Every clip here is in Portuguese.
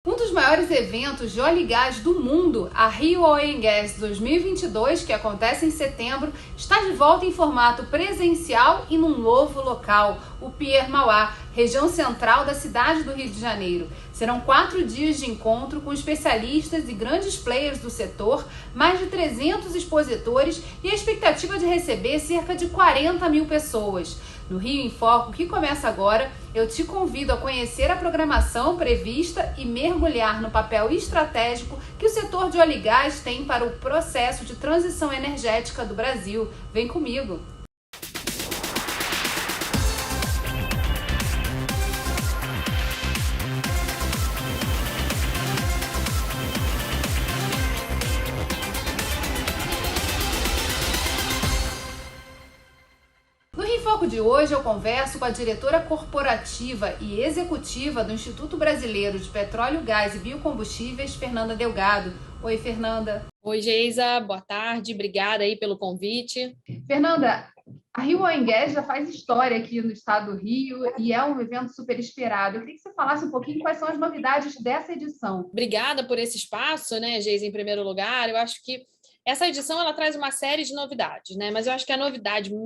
Um dos maiores eventos de óleo e gás do mundo, a Rio Oil and Gas 2022, que acontece em setembro, está de volta em formato presencial e num novo local, o Pier Mauá, região central da cidade do Rio de Janeiro. Serão 4 dias de encontro com especialistas e grandes players do setor, mais de 300 expositores e a expectativa de receber cerca de 40 mil pessoas. No Rio em Foco, que começa agora, eu te convido a conhecer a programação prevista e mergulhar no papel estratégico que o setor de óleo e gás tem para o processo de transição energética do Brasil. Vem comigo! No Rio em Foco de hoje eu converso com a diretora corporativa e executiva do Instituto Brasileiro de Petróleo, Gás e Biocombustíveis, Fernanda Delgado. Oi, Fernanda. Oi, Geisa, boa tarde, obrigada aí pelo convite. Fernanda, a Rio Oil and Gas já faz história aqui no estado do Rio e é um evento super esperado. Eu queria que você falasse um pouquinho quais são as novidades dessa edição. Obrigada por esse espaço, né, Geisa, em primeiro lugar. Eu acho que essa edição ela traz uma série de novidades, né? Mas eu acho que a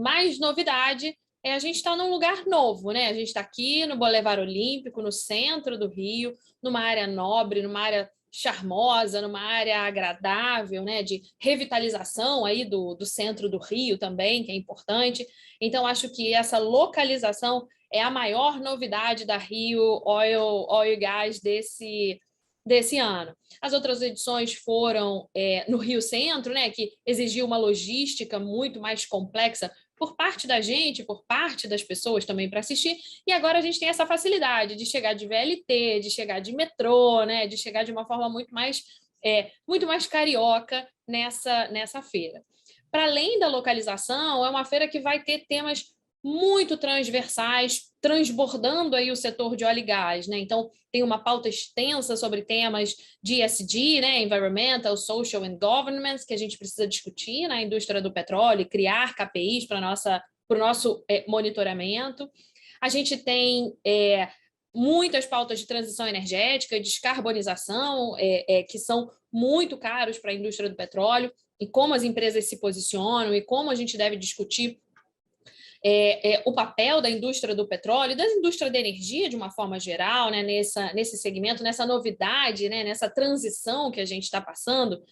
mais novidade é a gente estar num lugar novo, né? A gente está aqui no Boulevard Olímpico, no centro do Rio, numa área nobre, numa área charmosa, numa área agradável, né? De revitalização aí do centro do Rio também, que é importante. Então, acho que essa localização é a maior novidade da Rio Oil Gas desse ano. As outras edições foram no Rio Centro, né, que exigiu uma logística muito mais complexa por parte da gente, por parte das pessoas também para assistir, e agora a gente tem essa facilidade de chegar de VLT, de chegar de metrô, né, de chegar de uma forma muito mais carioca nessa feira. Para além da localização, é uma feira que vai ter temas muito transversais, transbordando aí o setor de óleo e gás, né? Então, tem uma pauta extensa sobre temas de ESG, né? Environmental, Social and Governance, que a gente precisa discutir na indústria do petróleo e criar KPIs para o nosso monitoramento. A gente tem muitas pautas de transição energética e descarbonização, que são muito caros para a indústria do petróleo, e como as empresas se posicionam e como a gente deve discutir o papel da indústria do petróleo, da indústria da energia de uma forma geral, né, nesse segmento, nessa novidade, né, nessa transição que a gente está passando.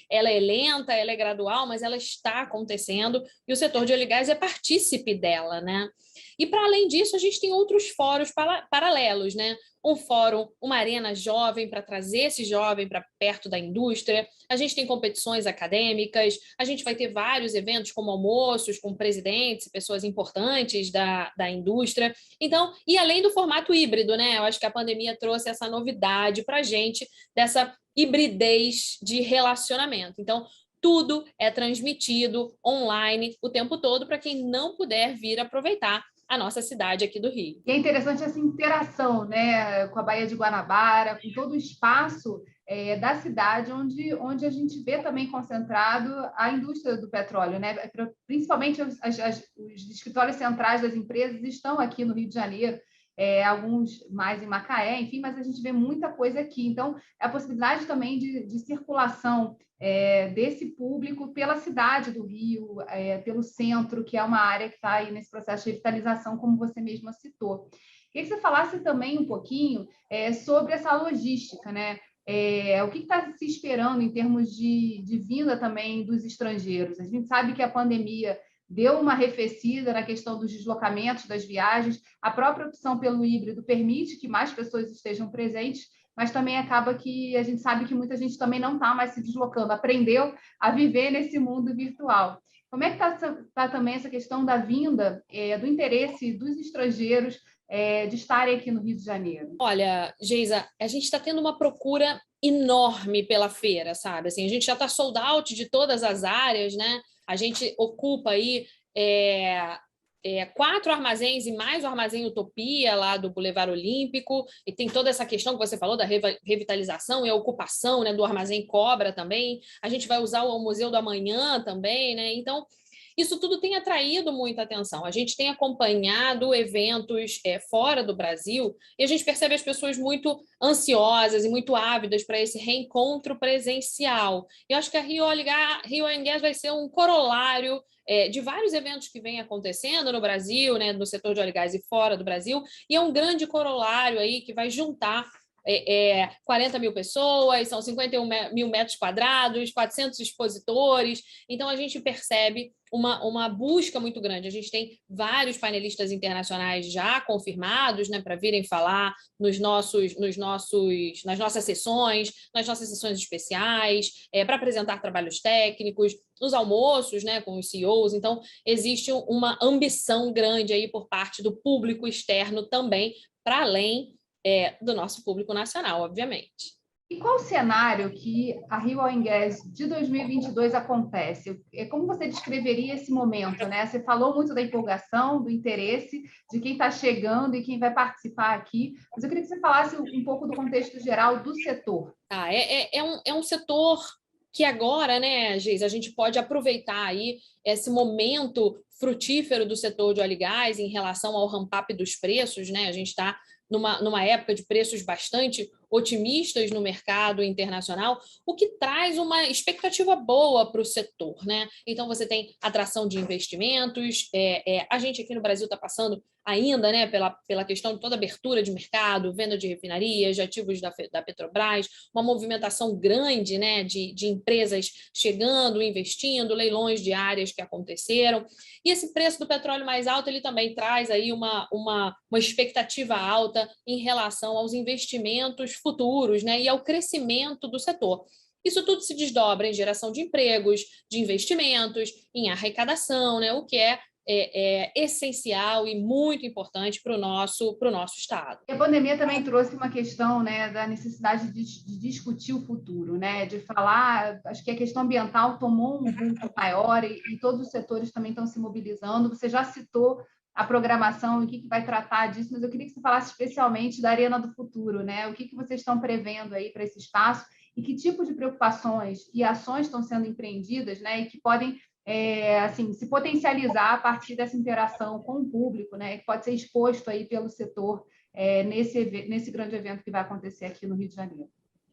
Ela é lenta, ela é gradual, mas ela está acontecendo e o setor de óleo e gás é partícipe dela, né? E, para além disso, a gente tem outros fóruns paralelos, né? Um fórum, uma arena jovem para trazer esse jovem para perto da indústria. A gente tem competições acadêmicas, a gente vai ter vários eventos como almoços com presidentes e pessoas importantes da indústria. Então, e além do formato híbrido, né? Eu acho que a pandemia trouxe essa novidade para a gente, dessa hibridez de relacionamento. Então, tudo é transmitido online o tempo todo para quem não puder vir aproveitar a nossa cidade aqui do Rio. E é interessante essa interação, né, com a Baía de Guanabara, com todo o espaço da cidade onde a gente vê também concentrado a indústria do petróleo, né? Principalmente os escritórios centrais das empresas estão aqui no Rio de Janeiro, alguns mais em Macaé, enfim, mas a gente vê muita coisa aqui. Então, é a possibilidade também de circulação desse público pela cidade do Rio, pelo centro, que é uma área que está aí nesse processo de revitalização, como você mesma citou. Queria que você falasse também um pouquinho sobre essa logística, né? O que está se esperando em termos de vinda também dos estrangeiros? A gente sabe que a pandemia deu uma arrefecida na questão dos deslocamentos, das viagens. A própria opção pelo híbrido permite que mais pessoas estejam presentes, mas também acaba que a gente sabe que muita gente também não está mais se deslocando, aprendeu a viver nesse mundo virtual. Como é que está também essa questão da vinda, do interesse dos estrangeiros de estarem aqui no Rio de Janeiro? Olha, Geisa, a gente está tendo uma procura enorme pela feira, sabe? Assim, a gente já está sold out de todas as áreas, né? A gente ocupa aí 4 armazéns e mais o Armazém Utopia lá do Boulevard Olímpico, e tem toda essa questão que você falou da revitalização e a ocupação, né, do Armazém Cobra também. A gente vai usar o Museu do Amanhã também, né? Então, Isso tudo tem atraído muita atenção. A gente tem acompanhado eventos fora do Brasil e a gente percebe as pessoas muito ansiosas e muito ávidas para esse reencontro presencial. Eu acho que a Rio Oil & Gas vai ser um corolário de vários eventos que vêm acontecendo no Brasil, né, no setor de óleo e gás e fora do Brasil, e é um grande corolário aí que vai juntar 40 mil pessoas, são 51 mil metros quadrados, 400 expositores, então a gente percebe uma busca muito grande. A gente tem vários painelistas internacionais já confirmados, né, para virem falar nas nossas sessões especiais, para apresentar trabalhos técnicos, nos almoços, né, com os CEOs. Então, existe uma ambição grande aí por parte do público externo também, para além do nosso público nacional, obviamente. E qual o cenário que a Rio Oil & Gas de 2022 acontece? Como você descreveria esse momento, né? Você falou muito da empolgação, do interesse de quem está chegando e quem vai participar aqui, mas eu queria que você falasse um pouco do contexto geral do setor. É um setor que agora, né, Geis, a gente pode aproveitar aí esse momento frutífero do setor de óleo e gás em relação ao ramp-up dos preços, né? A gente está numa época de preços bastante otimistas no mercado internacional, o que traz uma expectativa boa para o setor, né? Então, você tem atração de investimentos, a gente aqui no Brasil está passando ainda, né, pela questão de toda abertura de mercado, venda de refinarias, de ativos da Petrobras, uma movimentação grande, né, de empresas chegando, investindo, leilões de áreas que aconteceram. E esse preço do petróleo mais alto, ele também traz aí uma expectativa alta em relação aos investimentos futuros, né, e ao crescimento do setor. Isso tudo se desdobra em geração de empregos, de investimentos, em arrecadação, né, o que é essencial e muito importante para o nosso Estado. E a pandemia também trouxe uma questão, né, da necessidade de discutir o futuro, né, de falar. Acho que a questão ambiental tomou um vulto maior e todos os setores também estão se mobilizando. Você já citou a programação e o que vai tratar disso, mas eu queria que você falasse especialmente da Arena do Futuro, né? O que vocês estão prevendo aí para esse espaço e que tipo de preocupações e ações estão sendo empreendidas, né, e que podem assim, se potencializar a partir dessa interação com o público, né, que pode ser exposto aí pelo setor nesse grande evento que vai acontecer aqui no Rio de Janeiro.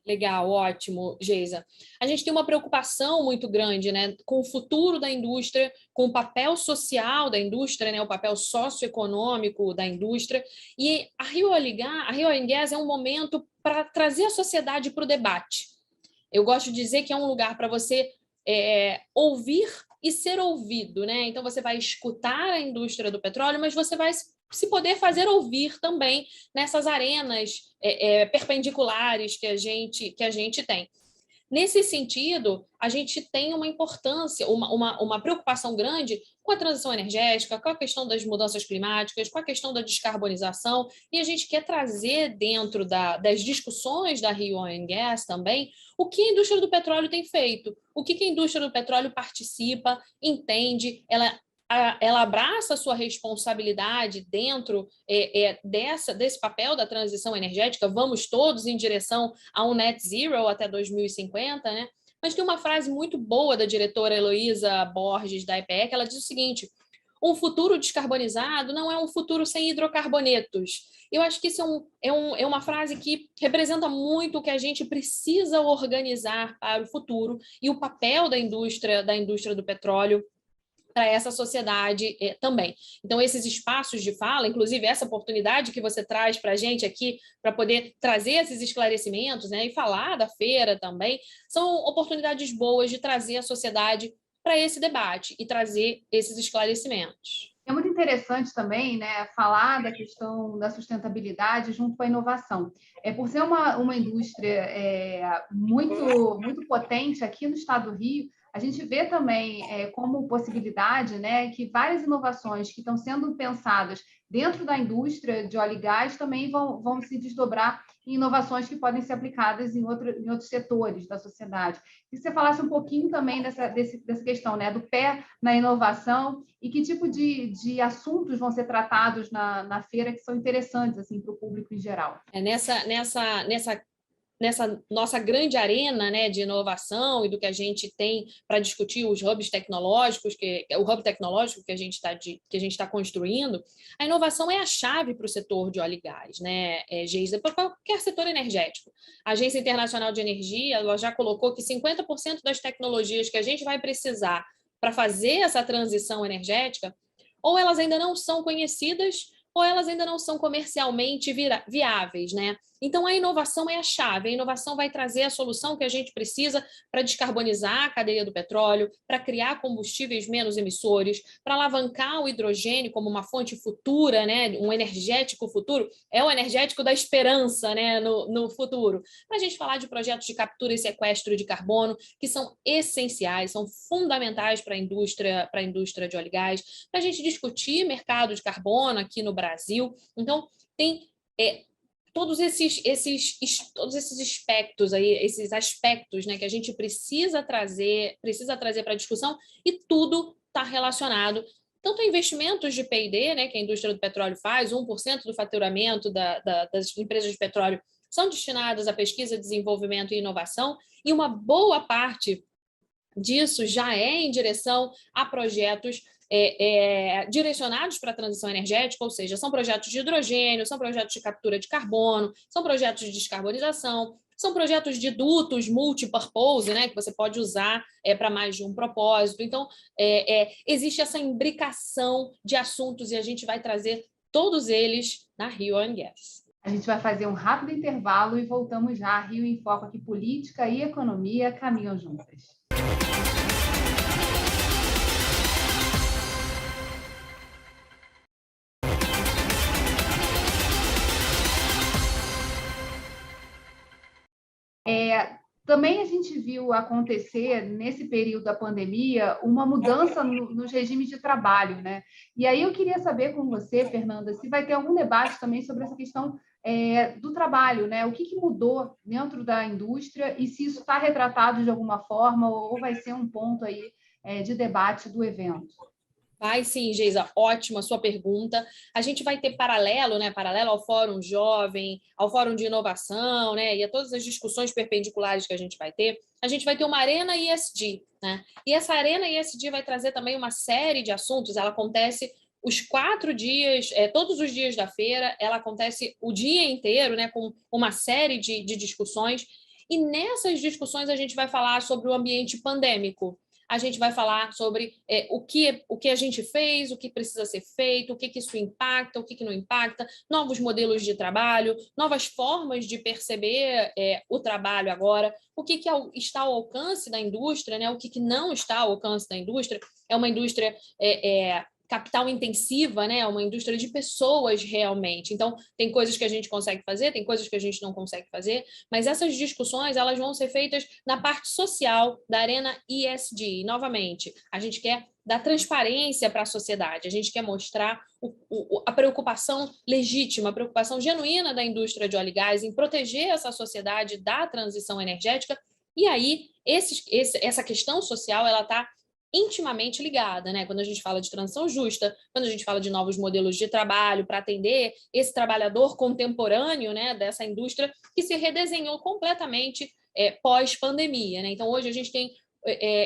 Legal, ótimo, Geisa. A gente tem uma preocupação muito grande, né, com o futuro da indústria, com o papel social da indústria, né, o papel socioeconômico da indústria, e a Rio Oil & Gas é um momento para trazer a sociedade para o debate. Eu gosto de dizer que é um lugar para você ouvir e ser ouvido, né? Então, você vai escutar a indústria do petróleo, mas você vai se poder fazer ouvir também nessas arenas perpendiculares que a gente tem. Nesse sentido, a gente tem uma importância, uma preocupação grande com a transição energética, com a questão das mudanças climáticas, com a questão da descarbonização, e a gente quer trazer dentro das discussões da Rio Oil & Gas também o que a indústria do petróleo tem feito, o que a indústria do petróleo participa, entende, ela abraça a sua responsabilidade dentro desse papel da transição energética. Vamos todos em direção a um net zero até 2050, né? Mas tem uma frase muito boa da diretora Heloísa Borges, da EPE, que ela diz o seguinte: um futuro descarbonizado não é um futuro sem hidrocarbonetos. Eu acho que isso é uma frase que representa muito o que a gente precisa organizar para o futuro e o papel da indústria do petróleo para essa sociedade também. Então, esses espaços de fala, inclusive essa oportunidade que você traz para a gente aqui, para poder trazer esses esclarecimentos, né, e falar da feira também, são oportunidades boas de trazer a sociedade para esse debate e trazer esses esclarecimentos. É muito interessante também, né, falar da questão da sustentabilidade junto com a inovação. Por ser uma indústria muito, muito potente aqui no estado do Rio, a gente vê também como possibilidade, né, que várias inovações que estão sendo pensadas dentro da indústria de óleo e gás também vão se desdobrar em inovações que podem ser aplicadas em outros setores da sociedade. Que você falasse um pouquinho também dessa questão, né, do pé na inovação e que tipo de assuntos vão ser tratados na feira que são interessantes assim, para o público em geral. Nessa nessa nossa grande arena, né, de inovação e do que a gente tem para discutir os hubs tecnológicos, o hub tecnológico que a gente está construindo, a inovação é a chave para o setor de óleo e gás, né, Geisa, para qualquer setor energético. A Agência Internacional de Energia, ela já colocou que 50% das tecnologias que a gente vai precisar para fazer essa transição energética, ou elas ainda não são conhecidas, ou elas ainda não são comercialmente viáveis, né? Então, a inovação é a chave. A inovação vai trazer a solução que a gente precisa para descarbonizar a cadeia do petróleo, para criar combustíveis menos emissores, para alavancar o hidrogênio como uma fonte futura, né? Um energético futuro. É o energético da esperança, né? No futuro. Para a gente falar de projetos de captura e sequestro de carbono, que são essenciais, são fundamentais para a indústria de óleo e gás, para a gente discutir mercado de carbono aqui no Brasil. Então, tem todos esses aspectos aí, esses aspectos, né, que a gente precisa trazer para a discussão, e tudo está relacionado tanto a investimentos de P&D, né, que a indústria do petróleo faz, 1% do faturamento das empresas de petróleo são destinadas a pesquisa, desenvolvimento e inovação, e uma boa parte disso já é em direção a projetos direcionados para a transição energética, ou seja, são projetos de hidrogênio, são projetos de captura de carbono, são projetos de descarbonização, são projetos de dutos multipurpose, né, que você pode usar para mais de um propósito. Então, existe essa imbricação de assuntos e a gente vai trazer todos eles na Rio Oil & Gas. A gente vai fazer um rápido intervalo e voltamos já. Rio em Foco aqui, política e economia caminham juntas. Também a gente viu acontecer, nesse período da pandemia, uma mudança nos regimes de trabalho, né? E aí eu queria saber com você, Fernanda, se vai ter algum debate também sobre essa questão do trabalho, né? O que mudou dentro da indústria e se isso está retratado de alguma forma ou vai ser um ponto aí de debate do evento. Vai sim, Geisa, ótima sua pergunta. A gente vai ter paralelo, né? Paralelo ao Fórum Jovem, ao Fórum de Inovação, né? E a todas as discussões perpendiculares que a gente vai ter uma Arena ESG, né? E essa Arena ESG vai trazer também uma série de assuntos. Ela acontece os 4 dias, todos os dias da feira, ela acontece o dia inteiro, né? Com uma série de discussões. E nessas discussões a gente vai falar sobre o ambiente pandêmico. A gente vai falar sobre o que a gente fez, o que precisa ser feito, o que isso impacta, o que não impacta, novos modelos de trabalho, novas formas de perceber o trabalho agora, o que está ao alcance da indústria, né? O que não está ao alcance da indústria. É uma indústria capital intensiva, né? Uma indústria de pessoas realmente. Então, tem coisas que a gente consegue fazer, tem coisas que a gente não consegue fazer, mas essas discussões elas vão ser feitas na parte social da Arena ESG. E, novamente, a gente quer dar transparência para a sociedade, a gente quer mostrar a preocupação legítima, a preocupação genuína da indústria de óleo e gás em proteger essa sociedade da transição energética. E aí, essa questão social, ela está intimamente ligada, né? Quando a gente fala de transição justa, quando a gente fala de novos modelos de trabalho para atender esse trabalhador contemporâneo, né, dessa indústria que se redesenhou completamente pós-pandemia, né? Então, hoje a gente tem,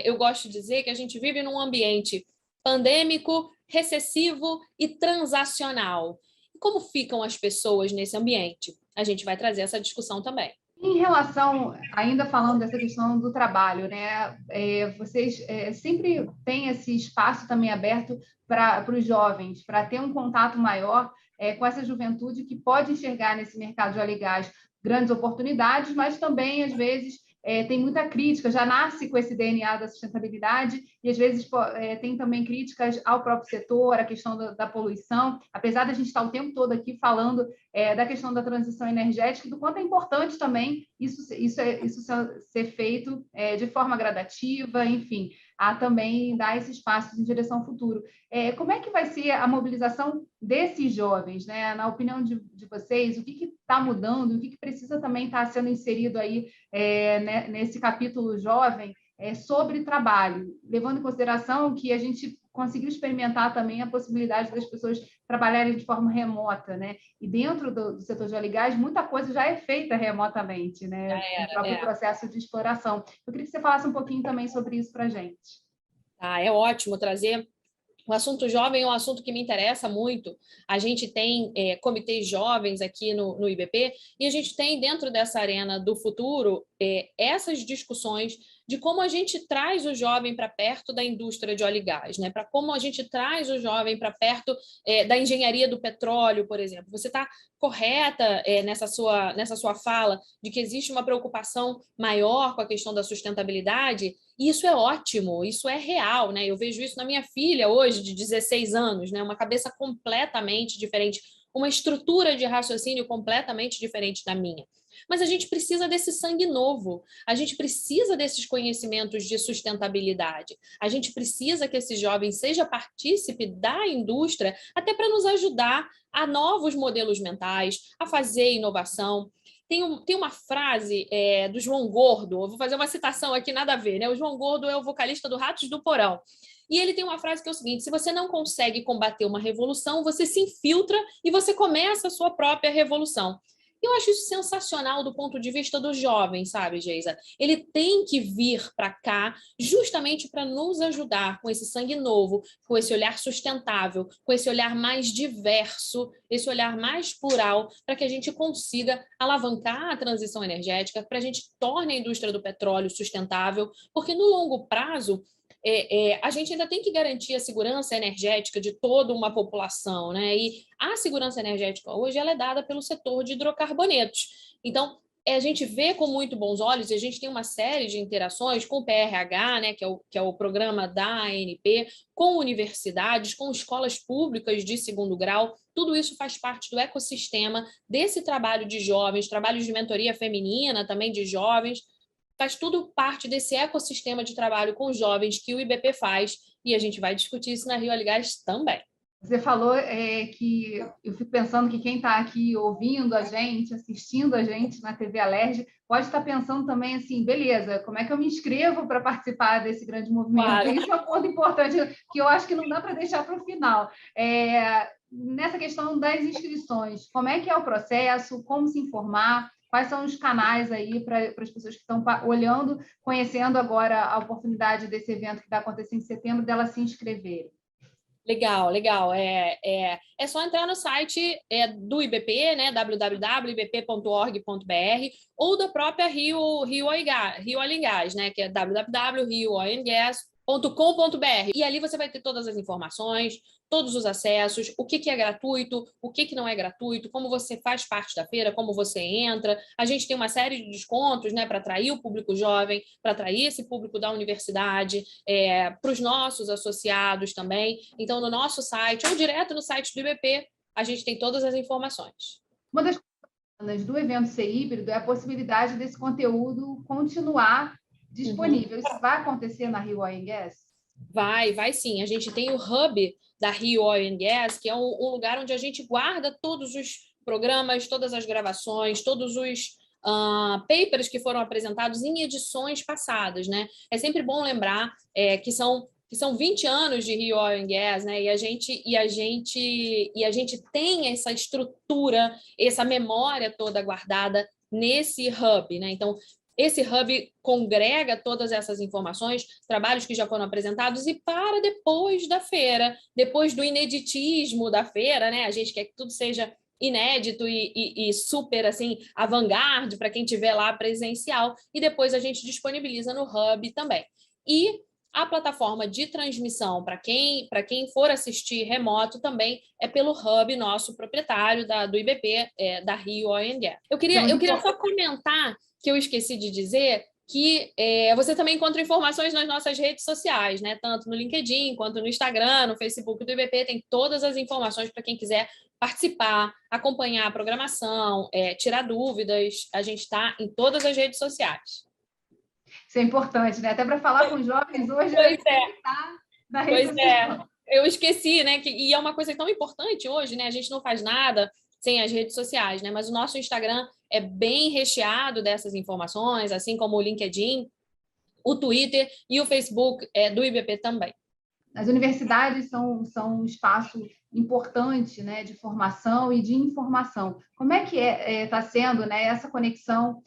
eu gosto de dizer que a gente vive num ambiente pandêmico, recessivo e transacional. E como ficam as pessoas nesse ambiente? A gente vai trazer essa discussão também. Em relação, ainda falando dessa questão do trabalho, né? Vocês sempre têm esse espaço também aberto para os jovens, para ter um contato maior com essa juventude que pode enxergar nesse mercado de óleo e gás grandes oportunidades, mas também, às vezes, tem muita crítica, já nasce com esse DNA da sustentabilidade e, às vezes, tem também críticas ao próprio setor, a questão da poluição, apesar de a gente estar o tempo todo aqui falando da questão da transição energética e do quanto é importante também isso ser feito de forma gradativa, enfim, a também dar esses passos em direção ao futuro. Como é que vai ser a mobilização desses jovens, né? Na opinião de vocês, o que está mudando, o que precisa também estar sendo inserido aí nesse capítulo jovem sobre trabalho, levando em consideração que a gente conseguiu experimentar também a possibilidade das pessoas trabalharem de forma remota, né? E dentro do setor de óleo e gás, muita coisa já é feita remotamente, né? O próprio processo de exploração. Eu queria que você falasse um pouquinho também sobre isso para a gente. É ótimo trazer. O assunto jovem é um assunto que me interessa muito. A gente tem comitês jovens aqui no IBP e a gente tem dentro dessa arena do futuro essas discussões de como a gente traz o jovem para perto da indústria de óleo e gás, né? Para como a gente traz o jovem para perto da engenharia do petróleo, por exemplo. Você está correta nessa sua fala de que existe uma preocupação maior com a questão da sustentabilidade. E isso é ótimo, isso é real, né? Eu vejo isso na minha filha hoje, de 16 anos, né? Uma cabeça completamente diferente, uma estrutura de raciocínio completamente diferente da minha. Mas a gente precisa desse sangue novo, a gente precisa desses conhecimentos de sustentabilidade, a gente precisa que esse jovem seja partícipe da indústria, até para nos ajudar a novos modelos mentais, a fazer inovação. Tem uma frase do João Gordo, eu vou fazer uma citação aqui, nada a ver, né? O João Gordo é o vocalista do Ratos do Porão. E ele tem uma frase que é o seguinte: se você não consegue combater uma revolução, você se infiltra e você começa a sua própria revolução. Eu acho isso sensacional do ponto de vista do jovem, sabe, Geisa? Ele tem que vir para cá justamente para nos ajudar com esse sangue novo, com esse olhar sustentável, com esse olhar mais diverso, esse olhar mais plural, para que a gente consiga alavancar a transição energética, para a gente torne a indústria do petróleo sustentável, porque no longo prazo a gente ainda tem que garantir a segurança energética de toda uma população, né? E a segurança energética hoje ela é dada pelo setor de hidrocarbonetos. Então, a gente vê com muito bons olhos, e a gente tem uma série de interações com o PRH, né, que é o programa da ANP, com universidades, com escolas públicas de segundo grau. Tudo isso faz parte do ecossistema desse trabalho de jovens, trabalhos de mentoria feminina também de jovens. Faz tudo parte desse ecossistema de trabalho com jovens que o IBP faz, e a gente vai discutir isso na Rio Óleo e Gás também. Você falou que eu fico pensando que quem está aqui ouvindo a gente, assistindo a gente na TV Alerj, pode estar pensando também assim, beleza, como é que eu me inscrevo para participar desse grande movimento? Claro. Isso é um ponto importante que eu acho que não dá para deixar para o final. Nessa questão das inscrições, como é que é o processo, como se informar? Quais são os canais aí para as pessoas que estão olhando, conhecendo agora a oportunidade desse evento que vai acontecer em setembro, delas se inscreverem? Legal, legal. É só entrar no site do IBP, né, www.ibp.org.br, ou da própria Rio Oil e Gás, né, que é www.riooilandgas.com.br. E ali você vai ter todas as informações, todos os acessos, o que é gratuito, o que não é gratuito, como você faz parte da feira, como você entra. A gente tem uma série de descontos, né, para atrair o público jovem, para atrair esse público da universidade, para os nossos associados também. Então, no nosso site ou direto no site do IBP, a gente tem todas as informações. Uma das coisas do evento ser híbrido é a possibilidade desse conteúdo continuar disponível. Isso vai acontecer na Rio Oil & Gas? Vai sim. A gente tem o hub da Rio Oil & Gas, que é um lugar onde a gente guarda todos os programas, todas as gravações, todos os papers que foram apresentados em edições passadas, né? É sempre bom lembrar que são 20 anos de Rio Oil & Gas, né? E a gente tem essa estrutura, essa memória toda guardada nesse hub, né? Então, esse hub congrega todas essas informações, trabalhos que já foram apresentados, e para depois da feira, depois do ineditismo da feira, né? A gente quer que tudo seja inédito e super assim avant-garde para quem estiver lá presencial, e depois a gente disponibiliza no hub também. E a plataforma de transmissão para quem for assistir remoto também é pelo hub nosso proprietário do IBP, da Rio Oil & Gas. Eu queria só comentar que eu esqueci de dizer que você também encontra informações nas nossas redes sociais, né? Tanto no LinkedIn quanto no Instagram, no Facebook do IBP, tem todas as informações para quem quiser participar, acompanhar a programação, tirar dúvidas. A gente está em todas as redes sociais. Isso é importante, né? Até para falar com os jovens hoje, tá na rede social. Eu esqueci, né? E é uma coisa tão importante hoje, né? A gente não faz nada sem as redes sociais, né? Mas o nosso Instagram é bem recheado dessas informações, assim como o LinkedIn, o Twitter e o Facebook do IBP também. as universidades são um espaço importante, né, de formação e de informação. Como é que está sendo, né, essa conexão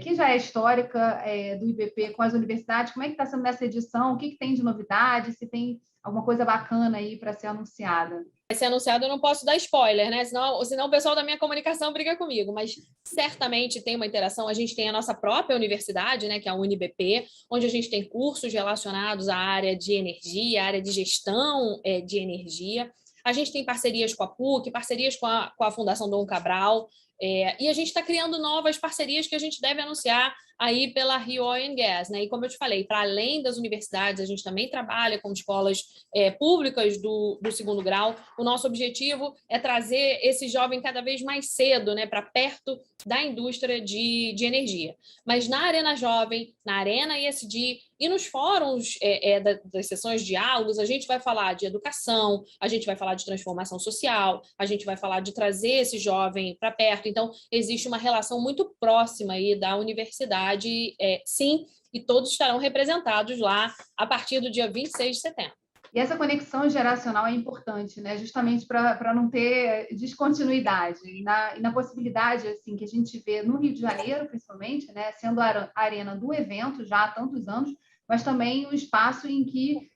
que já é histórica do IBP com as universidades? Como é que está sendo nessa edição? O que tem de novidade? Se tem alguma coisa bacana aí para ser anunciada? Vai ser anunciado, eu não posso dar spoiler, né? Senão o pessoal da minha comunicação briga comigo, mas certamente tem uma interação. A gente tem a nossa própria universidade, né, que é a UniBP, onde a gente tem cursos relacionados à área de energia, à área de gestão de energia. A gente tem parcerias com a PUC, parcerias com a Fundação Dom Cabral, e a gente está criando novas parcerias que a gente deve anunciar aí pela Rio Oil and Gas, né? E como eu te falei, para além das universidades, a gente também trabalha com escolas públicas do segundo grau. O nosso objetivo é trazer esse jovem cada vez mais cedo, né, para perto da indústria de energia. Mas na Arena Jovem, na Arena ISD e nos fóruns das sessões de diálogos, a gente vai falar de educação, a gente vai falar de transformação social, a gente vai falar de trazer esse jovem para perto. Então, existe uma relação muito próxima aí da universidade, sim, e todos estarão representados lá a partir do dia 26 de setembro. E essa conexão geracional é importante, né? Justamente para não ter descontinuidade. E na possibilidade assim, que a gente vê no Rio de Janeiro, principalmente, né? Sendo a arena do evento já há tantos anos, mas também um espaço em que,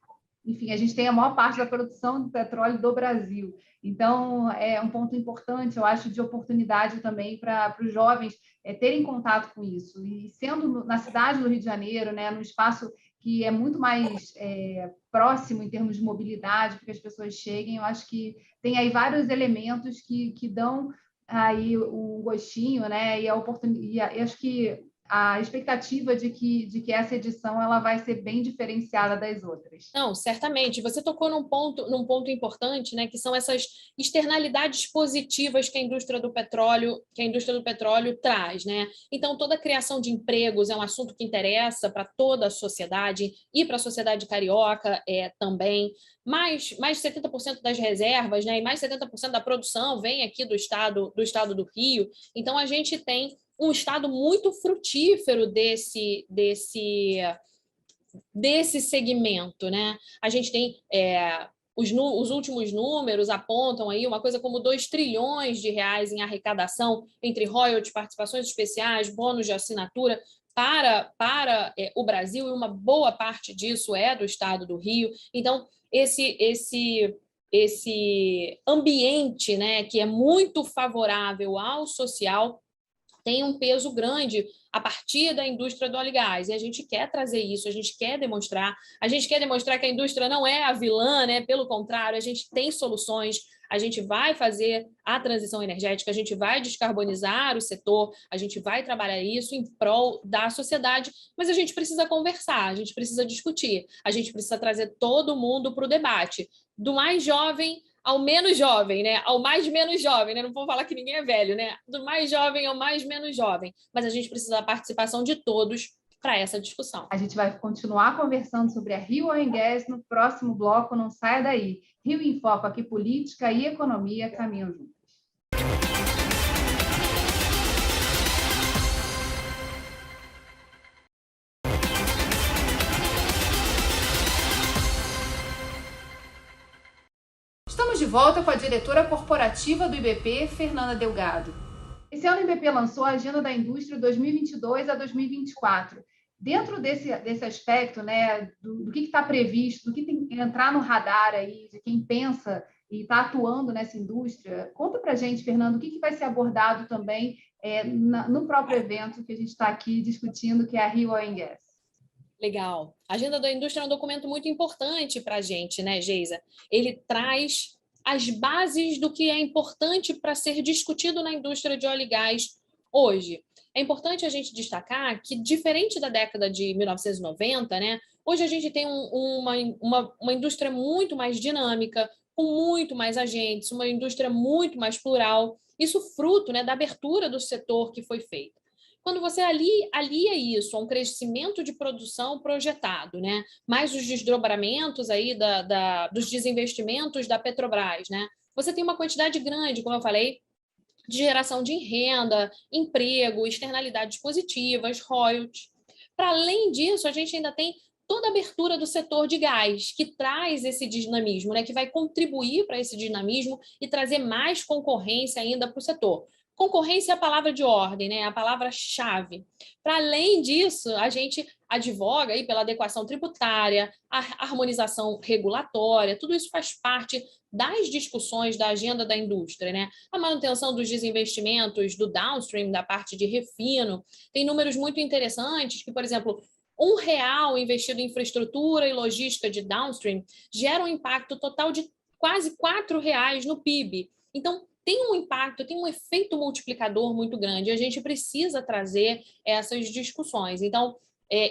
enfim, a gente tem a maior parte da produção do petróleo do Brasil. Então, é um ponto importante, eu acho, de oportunidade também para os jovens terem contato com isso. E sendo na cidade do Rio de Janeiro, né, num espaço que é muito mais próximo em termos de mobilidade, para que as pessoas cheguem, eu acho que tem aí vários elementos que dão aí um gostinho, né? E a oportunidade, e acho que a expectativa de que essa edição ela vai ser bem diferenciada das outras. Não, certamente. Você tocou num ponto importante, né, que são essas externalidades positivas que a indústria do petróleo traz, né? Então, toda a criação de empregos é um assunto que interessa para toda a sociedade e para a sociedade carioca também. Mais de 70% das reservas, né, e mais 70% da produção vem aqui do estado do Rio. Então, a gente tem um estado muito frutífero desse segmento, né? A gente tem os últimos números apontam aí uma coisa como 2 trilhões de reais em arrecadação entre royalties, participações especiais, bônus de assinatura para o Brasil, e uma boa parte disso é do estado do Rio. Então, esse ambiente, né, que é muito favorável ao social, tem um peso grande a partir da indústria do óleo e gás, e a gente quer trazer isso, a gente quer demonstrar que a indústria não é a vilã, né? Pelo contrário, a gente tem soluções, a gente vai fazer a transição energética, a gente vai descarbonizar o setor, a gente vai trabalhar isso em prol da sociedade, mas a gente precisa conversar, a gente precisa discutir, a gente precisa trazer todo mundo para o debate, do mais jovem ao menos jovem, né? Ao mais menos jovem, né? Não vou falar que ninguém é velho, né? Do mais jovem ao mais menos jovem. Mas a gente precisa da participação de todos para essa discussão. A gente vai continuar conversando sobre a Rio Oil and Gas no próximo bloco, não saia daí. Rio em Foco, aqui política e economia caminham juntos. Estamos de volta com a diretora corporativa do IBP, Fernanda Delgado. Esse ano o IBP lançou a Agenda da Indústria 2022 a 2024. Dentro desse aspecto, né, do que está previsto, do que tem que entrar no radar aí, de quem pensa e está atuando nessa indústria, conta para a gente, Fernando, o que vai ser abordado também no próprio evento que a gente está aqui discutindo, que é a Rio Oil and Gas. Legal. A Agenda da Indústria é um documento muito importante para a gente, né, Geisa? Ele traz as bases do que é importante para ser discutido na indústria de óleo e gás hoje. É importante a gente destacar que, diferente da década de 1990, né, hoje a gente tem uma indústria muito mais dinâmica, com muito mais agentes, uma indústria muito mais plural, isso fruto, né, da abertura do setor que foi feita. Quando você alia isso a um crescimento de produção projetado, né? Mais os desdobramentos aí dos desinvestimentos da Petrobras, né? Você tem uma quantidade grande, como eu falei, de geração de renda, emprego, externalidades positivas, royalties. Para além disso, a gente ainda tem toda a abertura do setor de gás, que traz esse dinamismo, né, que vai contribuir para esse dinamismo e trazer mais concorrência ainda para o setor. Concorrência é a palavra de ordem, né, a palavra-chave. Para além disso, a gente advoga aí pela adequação tributária, a harmonização regulatória, tudo isso faz parte das discussões da agenda da indústria, né? A manutenção dos desinvestimentos do downstream, da parte de refino, tem números muito interessantes que, por exemplo, R$ 1 investido em infraestrutura e logística de downstream gera um impacto total de quase R$ 4 no PIB. Então, tem um impacto, tem um efeito multiplicador muito grande. A gente precisa trazer essas discussões. Então,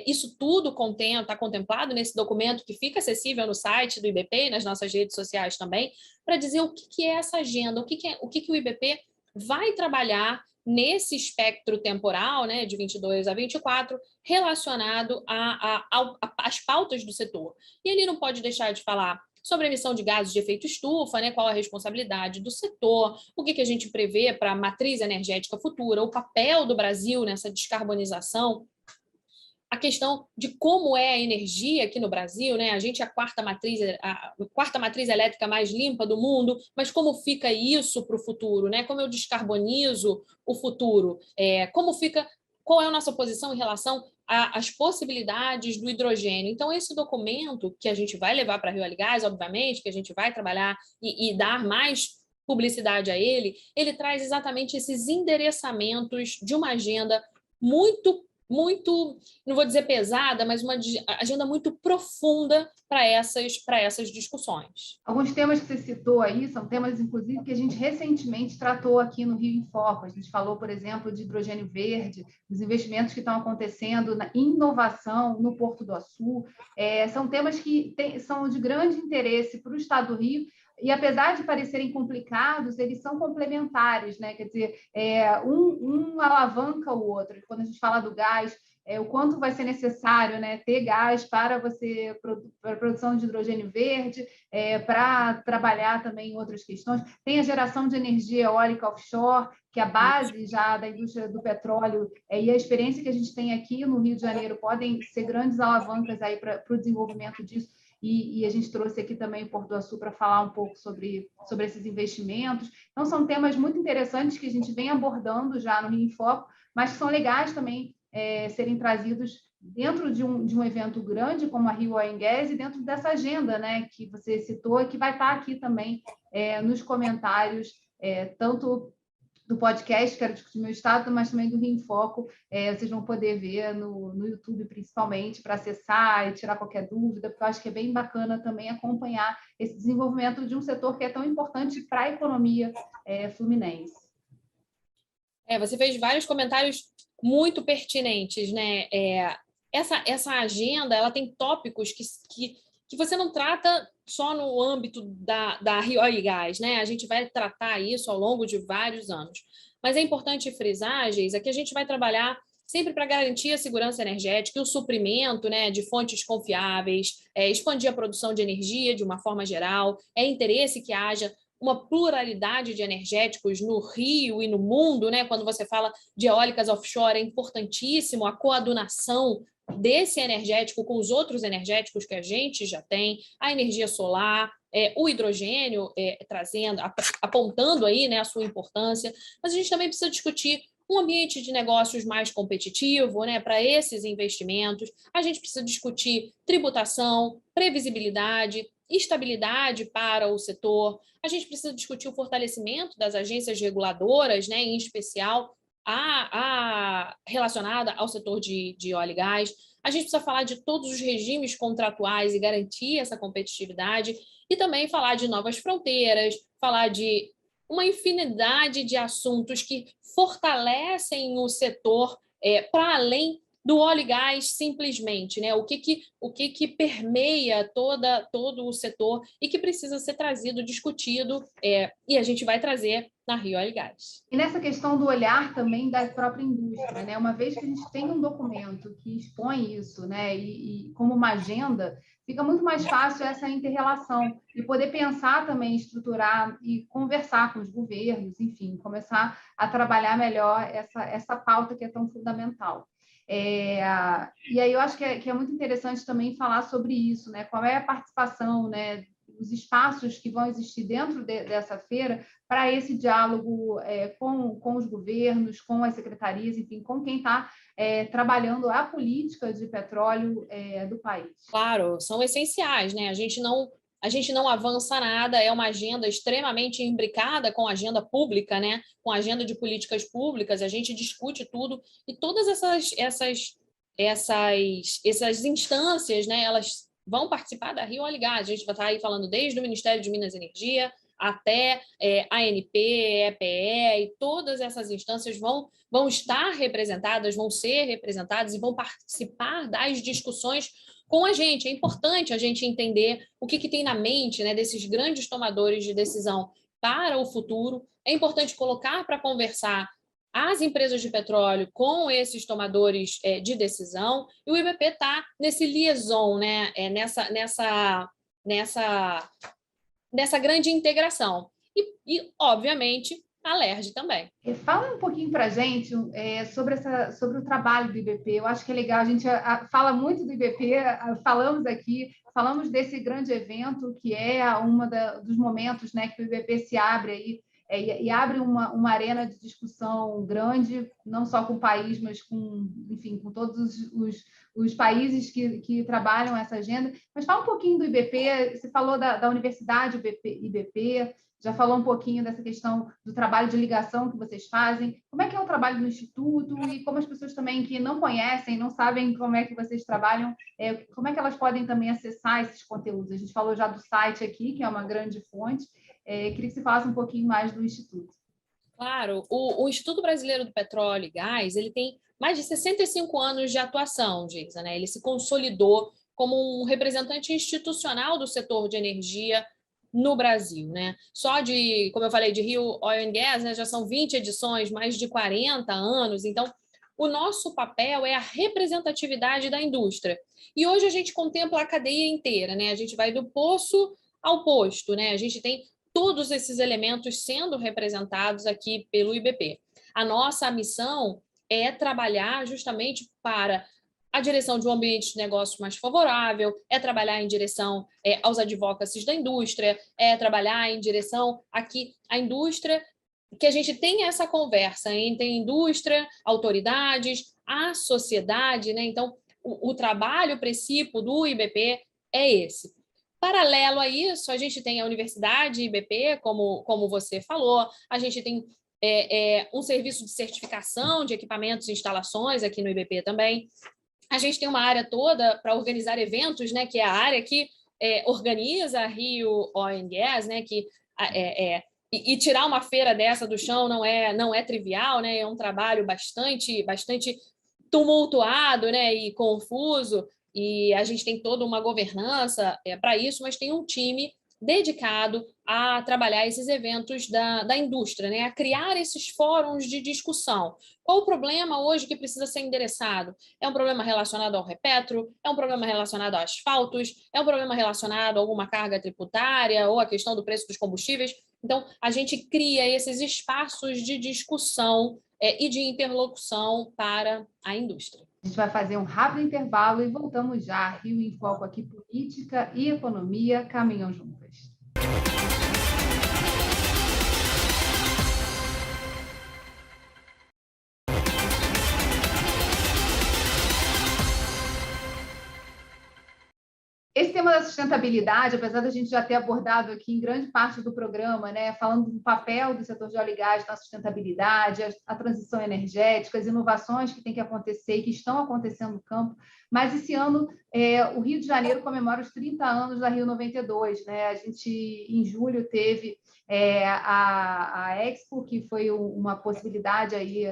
isso tudo está contemplado nesse documento que fica acessível no site do IBP e nas nossas redes sociais também, para dizer o que é essa agenda, o que o IBP vai trabalhar nesse espectro temporal, né, de 22 a 24, relacionado às pautas do setor. E ele não pode deixar de falar sobre a emissão de gases de efeito estufa, né, qual a responsabilidade do setor, o que a gente prevê para a matriz energética futura, o papel do Brasil nessa descarbonização, a questão de como é a energia aqui no Brasil, né? A gente é a quarta matriz elétrica mais limpa do mundo, mas como fica isso para o futuro, né? Como eu descarbonizo o futuro? Qual é a nossa posição em relação às possibilidades do hidrogênio? Então, esse documento que a gente vai levar para a Rio-Gás, obviamente, que a gente vai trabalhar e dar mais publicidade a ele traz exatamente esses endereçamentos de uma agenda muito, não vou dizer pesada, mas uma agenda muito profunda para essas discussões. Alguns temas que você citou aí são temas, inclusive, que a gente recentemente tratou aqui no Rio em Foco. A gente falou, por exemplo, de hidrogênio verde, dos investimentos que estão acontecendo na inovação no Porto do Açu. São temas que são de grande interesse para o Estado do Rio, e apesar de parecerem complicados, eles são complementares, né? Quer dizer, um alavanca o outro. Quando a gente fala do gás, o quanto vai ser necessário, né, ter gás para a produção de hidrogênio verde, para trabalhar também em outras questões. Tem a geração de energia eólica offshore, que é a base já da indústria do petróleo, e a experiência que a gente tem aqui no Rio de Janeiro podem ser grandes alavancas aí para o desenvolvimento disso. E a gente trouxe aqui também o Porto do Açu para falar um pouco sobre esses investimentos. Então, são temas muito interessantes que a gente vem abordando já no Rio em Foco, mas que são legais também serem trazidos dentro de um evento grande como a Rio Oil and Gas e dentro dessa agenda, né, que você citou e que vai estar aqui também nos comentários, tanto do podcast, Quero Discutir Meu Estado, mas também do Rio em Foco. Vocês vão poder ver no YouTube, principalmente, para acessar e tirar qualquer dúvida, porque eu acho que é bem bacana também acompanhar esse desenvolvimento de um setor que é tão importante para a economia fluminense. Você fez vários comentários muito pertinentes, né? Essa agenda, ela tem tópicos que você não trata só no âmbito da Rio Oil e Gás, né? A gente vai tratar isso ao longo de vários anos. Mas é importante frisar, Geisa, que a gente vai trabalhar sempre para garantir a segurança energética e o suprimento, né, de fontes confiáveis, expandir a produção de energia de uma forma geral. É interesse que haja uma pluralidade de energéticos no Rio e no mundo, né? Quando você fala de eólicas offshore, é importantíssimo a coadunação desse energético com os outros energéticos que a gente já tem, a energia solar, o hidrogênio apontando aí, né, a sua importância, mas a gente também precisa discutir um ambiente de negócios mais competitivo, né, para esses investimentos. A gente precisa discutir tributação, previsibilidade, estabilidade para o setor. A gente precisa discutir o fortalecimento das agências reguladoras, né, em especial relacionada ao setor de óleo e gás. A gente precisa falar de todos os regimes contratuais e garantir essa competitividade e também falar de novas fronteiras, falar de uma infinidade de assuntos que fortalecem o setor para além do óleo e gás simplesmente, né? O que permeia todo o setor e que precisa ser trazido, discutido, e a gente vai trazer na Rio Oil e Gás. E nessa questão do olhar também da própria indústria, né? Uma vez que a gente tem um documento que expõe isso, né? E como uma agenda, fica muito mais fácil essa inter-relação e poder pensar também, estruturar e conversar com os governos, enfim, começar a trabalhar melhor essa pauta que é tão fundamental. E aí eu acho que é muito interessante também falar sobre isso, né? Qual é a participação, né? Os espaços que vão existir dentro dessa feira para esse diálogo com os governos, com as secretarias, enfim, com quem está trabalhando a política de petróleo do país. Claro, são essenciais, né? A gente não avança nada, é uma agenda extremamente imbricada com a agenda pública, né? Com a agenda de políticas públicas, a gente discute tudo e todas essas instâncias, né? Elas vão participar da Rio Oil & Gas. A gente vai estar aí falando desde o Ministério de Minas e Energia até ANP, EPE, e todas essas instâncias vão estar representadas, vão ser representadas e vão participar das discussões com a gente. É importante a gente entender o que tem na mente, né, desses grandes tomadores de decisão para o futuro. É importante colocar para conversar as empresas de petróleo com esses tomadores de decisão, e o IBP está nesse liaison, né, nessa grande integração. E obviamente, a LERJ também. Fala um pouquinho para a gente sobre o trabalho do IBP. Eu acho que é legal, a gente fala muito do IBP, falamos aqui, falamos desse grande evento, que é dos momentos, né, que o IBP se abre aí, e abre uma arena de discussão grande, não só com o país, mas enfim, com todos os países que trabalham essa agenda. Mas fala um pouquinho do IBP, você falou da Universidade IBP, já falou um pouquinho dessa questão do trabalho de ligação que vocês fazem. Como é que é o trabalho do Instituto e como as pessoas também que não conhecem, não sabem como é que vocês trabalham, como é que elas podem também acessar esses conteúdos? A gente falou já do site aqui, que é uma grande fonte. Queria que você falasse um pouquinho mais do Instituto. Claro, o Instituto Brasileiro do Petróleo e Gás, ele tem mais de 65 anos de atuação, Geisa, né? Ele se consolidou como um representante institucional do setor de energia no Brasil, né? Só como eu falei, de Rio Oil & Gas, né, já são 20 edições, mais de 40 anos. Então, o nosso papel é a representatividade da indústria. E hoje a gente contempla a cadeia inteira, né? A gente vai do poço ao posto, né? A gente tem todos esses elementos sendo representados aqui pelo IBP. A nossa missão é trabalhar justamente para a direção de um ambiente de negócio mais favorável, é trabalhar em direção aos advocacies da indústria, é trabalhar em direção aqui à indústria, que a gente tenha essa conversa entre indústria, autoridades, a sociedade, né? Então, o trabalho principal do IBP é esse. Paralelo a isso, a gente tem a Universidade IBP, como você falou, a gente tem um serviço de certificação de equipamentos e instalações aqui no IBP também. A gente tem uma área toda para organizar eventos, né, que é a área que organiza a Rio Oil & Gas, né, e tirar uma feira dessa do chão não é trivial, né, é um trabalho bastante tumultuado, né, e confuso, e a gente tem toda uma governança para isso, mas tem um time dedicado a trabalhar esses eventos da indústria, né? A criar esses fóruns de discussão. Qual o problema hoje que precisa ser endereçado? É um problema relacionado ao Repetro? É um problema relacionado a asfaltos? É um problema relacionado a alguma carga tributária ou a questão do preço dos combustíveis? Então, a gente cria esses espaços de discussão e de interlocução para a indústria. A gente vai fazer um rápido intervalo e voltamos já. Rio em Foco aqui, política e economia caminham juntas. Esse tema da sustentabilidade, apesar da gente já ter abordado aqui em grande parte do programa, né, falando do papel do setor de óleo e gás na sustentabilidade, a transição energética, as inovações que têm que acontecer e que estão acontecendo no campo, mas esse ano o Rio de Janeiro comemora os 30 anos da Rio 92, né? A gente, em julho, teve a Expo, que foi uma possibilidade aí,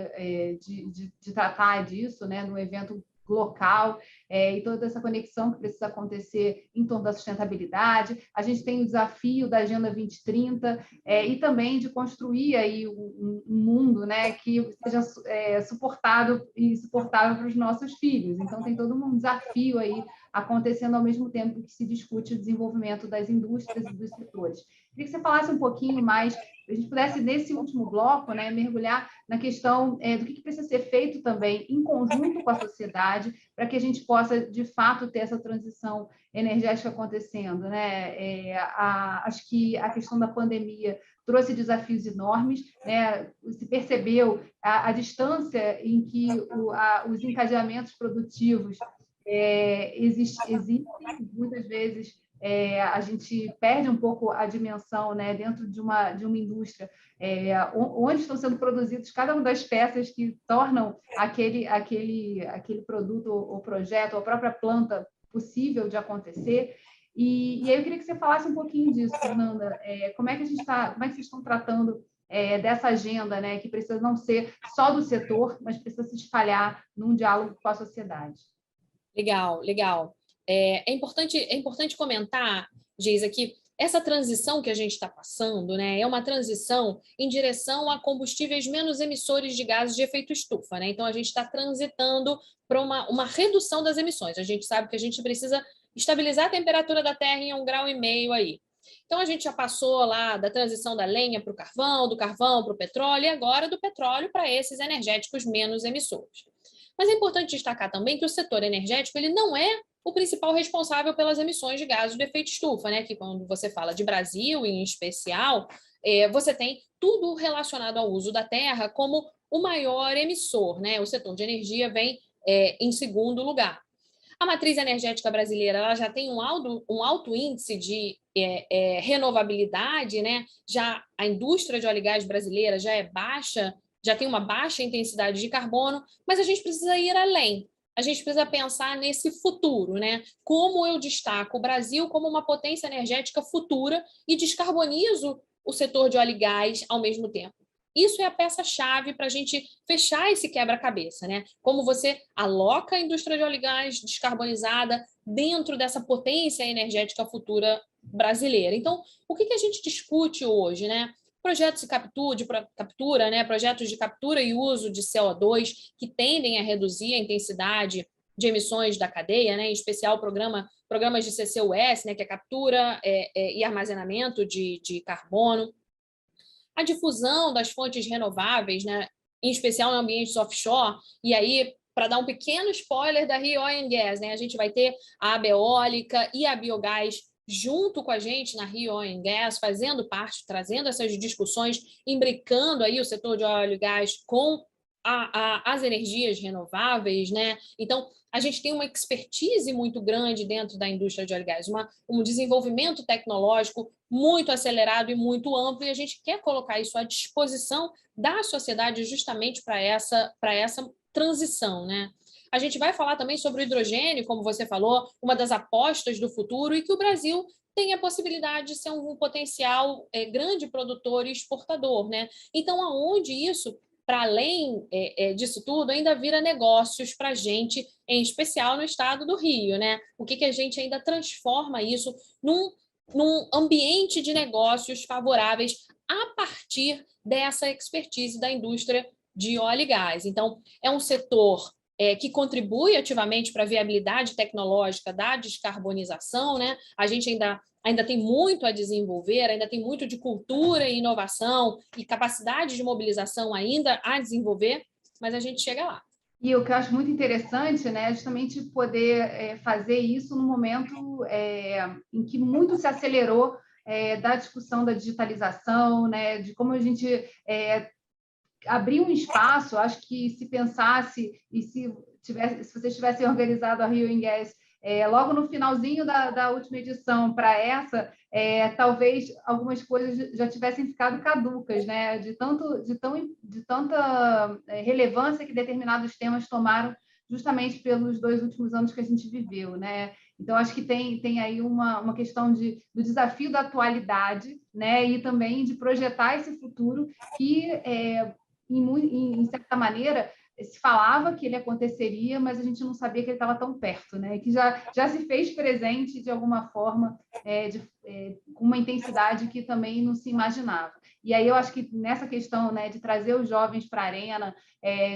de tratar disso, né, no evento local, e toda essa conexão que precisa acontecer em torno da sustentabilidade. A gente tem o desafio da Agenda 2030 e também de construir aí um mundo, né, que seja suportável para os nossos filhos. Então, tem todo um desafio aí acontecendo ao mesmo tempo que se discute o desenvolvimento das indústrias e dos setores. Queria que você falasse um pouquinho mais a gente pudesse, nesse último bloco, né, mergulhar na questão do que precisa ser feito também em conjunto com a sociedade para que a gente possa, de fato, ter essa transição energética acontecendo, né? Acho que a questão da pandemia trouxe desafios enormes, né? Se percebeu a distância em que os encadeamentos produtivos existem, muitas vezes a gente perde um pouco a dimensão, né, dentro de uma indústria, onde estão sendo produzidas cada uma das peças que tornam aquele produto ou projeto, ou a própria planta possível de acontecer. E aí eu queria que você falasse um pouquinho disso, Fernanda. Como é que vocês estão tratando dessa agenda, né, que precisa não ser só do setor, mas precisa se espalhar num diálogo com a sociedade? Legal, legal. É importante comentar, Geisa, que essa transição que a gente está passando, né, é uma transição em direção a combustíveis menos emissores de gases de efeito estufa, né? Então, a gente está transitando para uma redução das emissões. A gente sabe que a gente precisa estabilizar a temperatura da Terra em 1,5 graus aí. Então, a gente já passou lá da transição da lenha para o carvão, do carvão para o petróleo, e agora do petróleo para esses energéticos menos emissores. Mas é importante destacar também que o setor energético ele não é o principal responsável pelas emissões de gases de efeito estufa, né? Que quando você fala de Brasil, em especial, você tem tudo relacionado ao uso da terra como o maior emissor, né? O setor de energia vem em segundo lugar. A matriz energética brasileira ela já tem um alto índice de renovabilidade, né? Já a indústria de óleo e gás brasileira já é baixa, já tem uma baixa intensidade de carbono, mas a gente precisa ir além. A gente precisa pensar nesse futuro, né? Como eu destaco o Brasil como uma potência energética futura e descarbonizo o setor de óleo e gás ao mesmo tempo. Isso é a peça-chave para a gente fechar esse quebra-cabeça, né? Como você aloca a indústria de óleo e gás descarbonizada dentro dessa potência energética futura brasileira. Então, o que a gente discute hoje, né? Projetos de captura, né? Projetos de captura e uso de CO2 que tendem a reduzir a intensidade de emissões da cadeia, né? Em especial programas de CCUS, né? Que é captura e armazenamento de carbono. A difusão das fontes renováveis, né? Em especial em ambientes offshore, e aí, para dar um pequeno spoiler da Rio Oil and Gas, né? A gente vai ter a eólica e a biogás junto com a gente na Rio Oil and Gas, fazendo parte, trazendo essas discussões, imbricando aí o setor de óleo e gás com as energias renováveis, né? Então, a gente tem uma expertise muito grande dentro da indústria de óleo e gás, um desenvolvimento tecnológico muito acelerado e muito amplo, e a gente quer colocar isso à disposição da sociedade justamente para essa transição, né? A gente vai falar também sobre o hidrogênio, como você falou, uma das apostas do futuro, e que o Brasil tem a possibilidade de ser um potencial grande produtor e exportador, né? Então, aonde isso, para além disso tudo, ainda vira negócios para a gente, em especial no estado do Rio, né? O que a gente ainda transforma isso num ambiente de negócios favoráveis a partir dessa expertise da indústria de óleo e gás. Então, é um setor que contribui ativamente para a viabilidade tecnológica da descarbonização, né? A gente ainda tem muito a desenvolver, ainda tem muito de cultura e inovação e capacidade de mobilização ainda a desenvolver, mas a gente chega lá. E o que eu acho muito interessante, né, é justamente poder fazer isso no momento em que muito se acelerou da discussão da digitalização, né, de como a gente abrir um espaço. Acho que se pensasse e se vocês tivessem organizado a Rio Gas logo no finalzinho da última edição para essa, talvez algumas coisas já tivessem ficado caducas, né? De tanta relevância que determinados temas tomaram justamente pelos 2 últimos anos que a gente viveu, né? Então, acho que tem aí uma questão do desafio da atualidade, né? E também de projetar esse futuro que, em certa maneira, se falava que ele aconteceria, mas a gente não sabia que ele estava tão perto, né? Que já se fez presente de alguma forma, com uma intensidade que também não se imaginava. E aí eu acho que nessa questão, né, de trazer os jovens para a arena,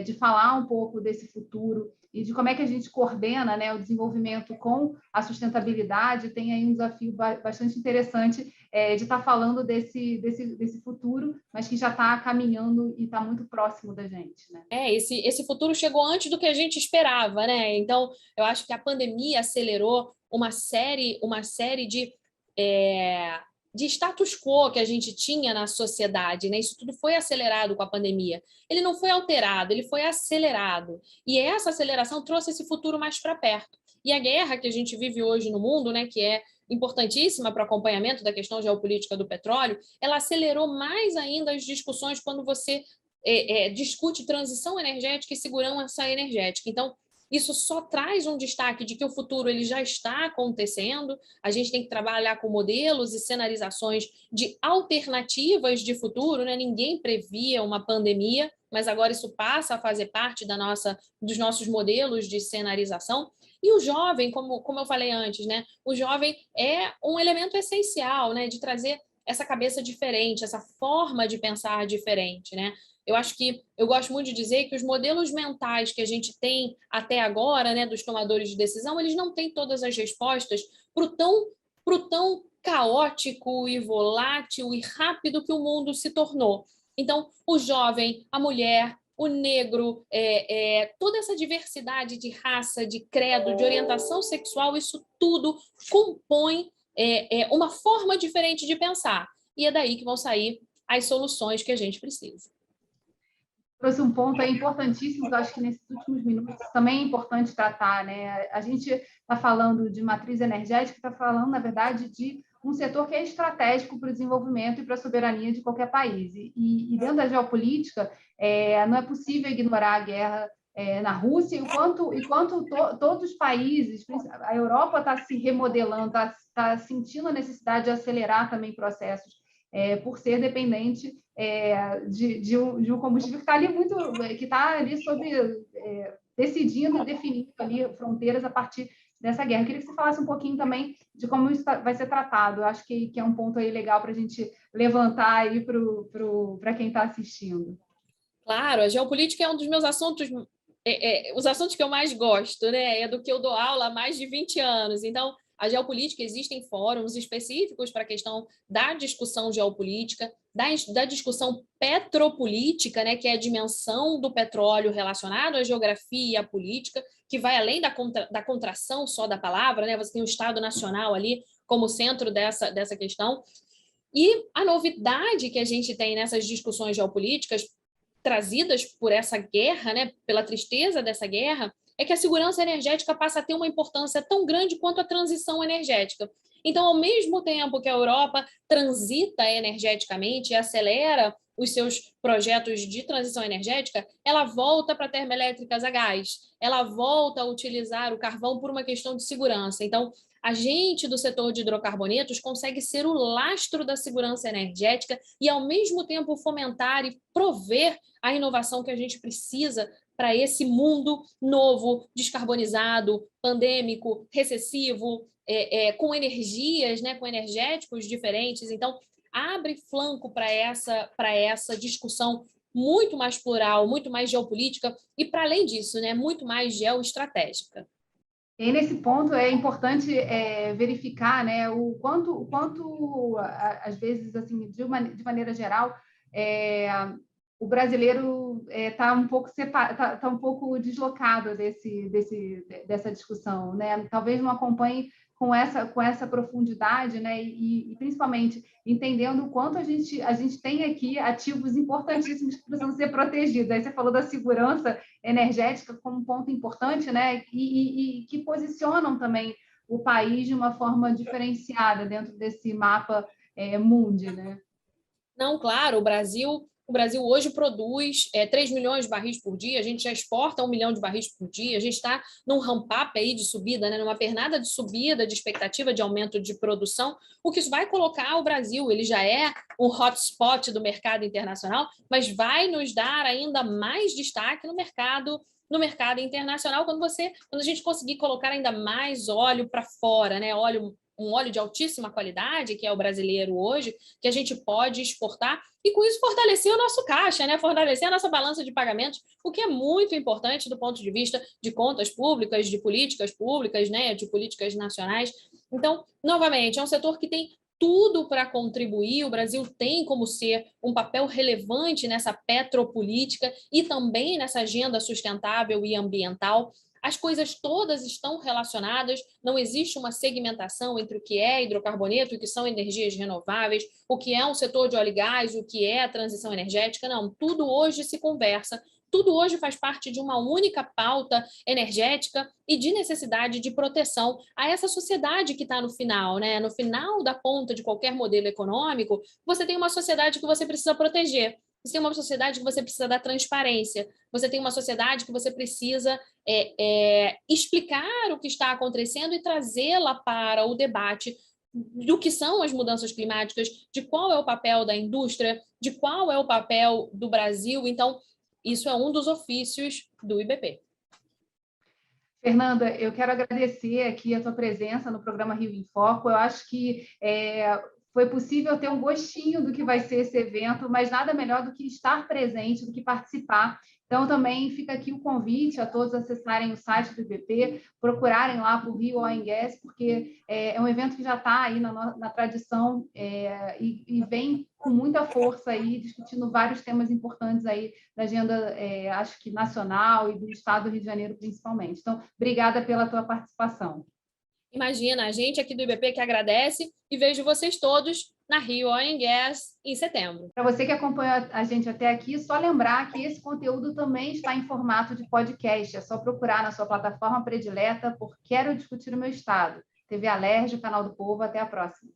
de falar um pouco desse futuro, e de como é que a gente coordena, né, o desenvolvimento com a sustentabilidade. Tem aí um desafio bastante interessante de estar falando desse futuro, mas que já está caminhando e está muito próximo da gente, né? Esse futuro chegou antes do que a gente esperava, né? Então, eu acho que a pandemia acelerou uma série de status quo que a gente tinha na sociedade, né? Isso tudo foi acelerado com a pandemia. Ele não foi alterado, ele foi acelerado. E essa aceleração trouxe esse futuro mais para perto. E a guerra que a gente vive hoje no mundo, né, que é importantíssima para o acompanhamento da questão geopolítica do petróleo, ela acelerou mais ainda as discussões quando você discute transição energética e segurança energética. Então, isso só traz um destaque de que o futuro ele já está acontecendo. A gente tem que trabalhar com modelos e cenarizações de alternativas de futuro, né? Ninguém previa uma pandemia, mas agora isso passa a fazer parte dos nossos modelos de cenarização. E o jovem, como eu falei antes, né? O jovem é um elemento essencial, né? De trazer essa cabeça diferente, essa forma de pensar diferente, né? Eu gosto muito de dizer que os modelos mentais que a gente tem até agora, né, dos tomadores de decisão, eles não têm todas as respostas para o tão caótico e volátil e rápido que o mundo se tornou. Então, o jovem, a mulher, o negro, toda essa diversidade de raça, de credo, de orientação sexual, isso tudo compõe uma forma diferente de pensar. E é daí que vão sair as soluções que a gente precisa. Trouxe um ponto aí importantíssimo, que eu acho que nesses últimos minutos também é importante tratar, né? A gente está falando de matriz energética, está falando, na verdade, de um setor que é estratégico para o desenvolvimento e para a soberania de qualquer país. E dentro da geopolítica, não é possível ignorar a guerra na Rússia, enquanto todos os países, a Europa está se remodelando, está sentindo a necessidade de acelerar também processos, por ser dependente de um combustível que está ali decidindo e definindo ali fronteiras a partir dessa guerra. Eu queria que você falasse um pouquinho também de como isso vai ser tratado. Eu acho que é um ponto aí legal para a gente levantar aí para quem está assistindo. Claro, a geopolítica é um dos meus assuntos, os assuntos que eu mais gosto, né? É do que eu dou aula há mais de 20 anos. Então, a geopolítica, existem fóruns específicos para a questão da discussão geopolítica, da discussão petropolítica, né, que é a dimensão do petróleo relacionado à geografia e à política, que vai além da contração só da palavra, né? Você tem o Estado Nacional ali como centro dessa questão. E a novidade que a gente tem nessas discussões geopolíticas, trazidas por essa guerra, né, pela tristeza dessa guerra, é que a segurança energética passa a ter uma importância tão grande quanto a transição energética. Então, ao mesmo tempo que a Europa transita energeticamente e acelera os seus projetos de transição energética, ela volta para termoelétricas a gás, ela volta a utilizar o carvão por uma questão de segurança. Então, a gente do setor de hidrocarbonetos consegue ser o lastro da segurança energética e, ao mesmo tempo, fomentar e prover a inovação que a gente precisa para esse mundo novo, descarbonizado, pandêmico, recessivo, com energias, né, com energéticos diferentes. Então, abre flanco para essa discussão muito mais plural, muito mais geopolítica e, para além disso, né, muito mais geoestratégica. E nesse ponto é importante verificar, né, o quanto às vezes, assim, de maneira geral, o brasileiro está um pouco deslocado dessa discussão, né? Talvez não acompanhe com essa profundidade, né? E principalmente entendendo o quanto a gente tem aqui ativos importantíssimos que precisam ser protegidos. Aí você falou da segurança energética como um ponto importante, né? E que posicionam também o país de uma forma diferenciada dentro desse mapa mundi, né? Não, claro, o Brasil hoje produz 3 milhões de barris por dia, a gente já exporta 1 milhão de barris por dia, a gente está num ramp-up aí de subida, né, numa pernada de subida, de expectativa de aumento de produção, o que isso vai colocar o Brasil, ele já é um hotspot do mercado internacional, mas vai nos dar ainda mais destaque no mercado internacional quando a gente conseguir colocar ainda mais óleo para fora, né, óleo um óleo de altíssima qualidade, que é o brasileiro hoje, que a gente pode exportar e, com isso, fortalecer o nosso caixa, né? Fortalecer a nossa balança de pagamentos, o que é muito importante do ponto de vista de contas públicas, de políticas públicas, né? De políticas nacionais. Então, novamente, é um setor que tem tudo para contribuir. O Brasil tem como ser um papel relevante nessa petropolítica e também nessa agenda sustentável e ambiental. As coisas todas estão relacionadas, não existe uma segmentação entre o que é hidrocarboneto e o que são energias renováveis, o que é um setor de óleo e gás, o que é a transição energética. Não, tudo hoje se conversa, tudo hoje faz parte de uma única pauta energética e de necessidade de proteção a essa sociedade que está no final, né? No final da ponta de qualquer modelo econômico, você tem uma sociedade que você precisa proteger. Você tem uma sociedade que você precisa dar transparência. Você tem uma sociedade que você precisa explicar o que está acontecendo e trazê-la para o debate do que são as mudanças climáticas, de qual é o papel da indústria, de qual é o papel do Brasil. Então, isso é um dos ofícios do IBP. Fernanda, eu quero agradecer aqui a tua presença no programa Rio em Foco. Eu acho que foi possível ter um gostinho do que vai ser esse evento, mas nada melhor do que estar presente, do que participar. Então, também fica aqui o convite a todos acessarem o site do IBP, procurarem lá por Rio Oil and Gas, porque é um evento que já está aí na tradição e vem com muita força aí, discutindo vários temas importantes aí da agenda, acho que nacional e do estado do Rio de Janeiro, principalmente. Então, obrigada pela tua participação. Imagina, a gente aqui do IBP que agradece e vejo vocês todos na Rio Oil and Gas em setembro. Para você que acompanhou a gente até aqui, só lembrar que esse conteúdo também está em formato de podcast. É só procurar na sua plataforma predileta por Quero Discutir o Meu Estado. TV Alerj, Canal do Povo. Até a próxima.